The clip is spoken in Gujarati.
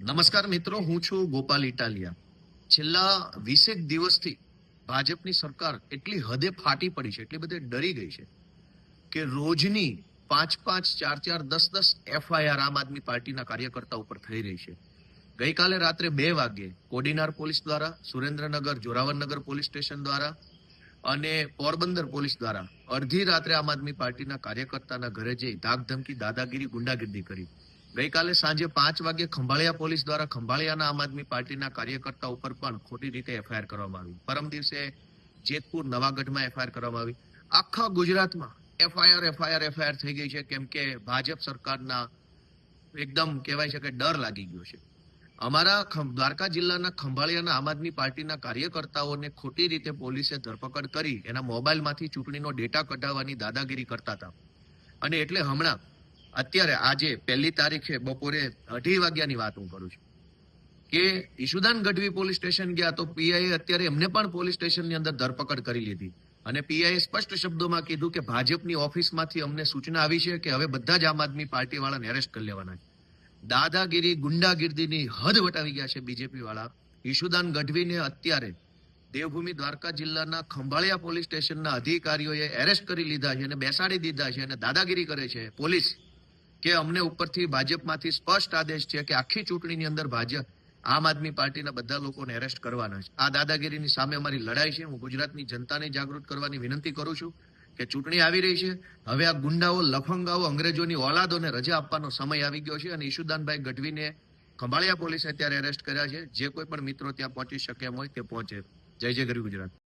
નમસ્કાર મિત્રો, હું છું ગોપાલ ઇટાલિયા. છેલ્લા 20 દિવસથી ભાજપની સરકાર એટલી હદે ફાટી પડી છે, એટલી બધે ડરી ગઈ છે કે રોજની 5-5, 4-4, 10-10 એફઆઈઆર આમ આદમી પાર્ટીના કાર્યકર્તા ઉપર થઈ રહી છે. ગઈકાલે રાત્રે 2 વાગ્યે કોડીનાર પોલીસ દ્વારા, સુરેન્દ્રનગર જોરાવરનગર પોલીસ સ્ટેશન દ્વારા અને પોરબંદર પોલીસ દ્વારા અડધી રાત્રે આમ આદમી પાર્ટીના કાર્યકર્તાના ઘરે જઈ ધાકધમકી, દાદાગીરી, ગુંડાગીરી કરી. ગઈકાલે સાંજે 5 વાગે ખંભાળિયા પોલીસ દ્વારા ખંભાળિયાના આમ આદમી પાર્ટીના કાર્યકર્તા ઉપર પણ ખોટી રીતે એફઆઈઆર કરવામાં આવી. પરમ દિવસે જેતપુર નવાગઢમાં એફઆઈઆર કરવામાં આવી. આખા ગુજરાતમાં એફઆઈઆર થઈ ગઈ છે, કેમ કે ભાજપ સરકારના એકદમ કહેવાય છે કે ડર લાગી ગયો છે. અમારા દ્વારકા જિલ્લાના ખંભાળિયાના આમ આદમી પાર્ટીના કાર્યકર્તાઓને ખોટી રીતે પોલીસે ધરપકડ કરી એના મોબાઈલમાંથી ચૂંટણીનો ડેટા કઢાવવાની દાદાગીરી કરતા હતા. અને એટલે હમણાં અત્યારે આજે 1 તારીખે બપોરે 2:30 વાગ્યાની વાત હું કરું છું કે ઈશુદાન ગઢવી પોલીસ સ્ટેશન ગયા તો પીઆઈએ અત્યારે એમને પણ પોલીસ સ્ટેશનની અંદર ધરપકડ કરી લીધી. અને પીઆઈએ સ્પષ્ટ શબ્દોમાં કીધું કે ભાજપની ઓફિસમાંથી અમને સૂચના આવી છે કે હવે બધા જ આમ આદમી પાર્ટી વાળાને એરેસ્ટ કરી લેવાના છે. દાદાગીરી, ગુંડાગીર્દીની હદ વટાવી ગયા છે બીજેપી વાળા. ઈશુદાન ગઢવીને અત્યારે દેવભૂમિ દ્વારકા જિલ્લાના ખંભાળિયા પોલીસ સ્ટેશનના અધિકારીઓએ એરેસ્ટ કરી લીધા છે અને બેસાડી દીધા છે અને દાદાગીરી કરે છે પોલીસ કે અમને ઉપરથી ભાજપમાંથી સ્પષ્ટ આદેશ છે કે આખી ચૂંટણીની અંદર ભાજપ આમ આદમી પાર્ટીના બધા લોકોને એરેસ્ટ કરવાના છે. આ દાદાગીરીની સામે અમારી લડાઈ છે. હું ગુજરાતની જનતાને જાગૃત કરવાની વિનંતી કરું છું કે ચૂંટણી આવી રહી છે, હવે આ ગુંડાઓ, લફંગાઓ, અંગ્રેજોની ઓલાદોને રજા આપવાનો સમય આવી ગયો છે. અને ઈશુદાનભાઈ ગઢવીને ખંભાળિયા પોલીસે અત્યારે એરેસ્ટ કર્યા છે. જે કોઈ પણ મિત્રો ત્યાં પહોંચી શકે એમ હોય તે પહોંચે. જય જય ગરવી ગુજરાત.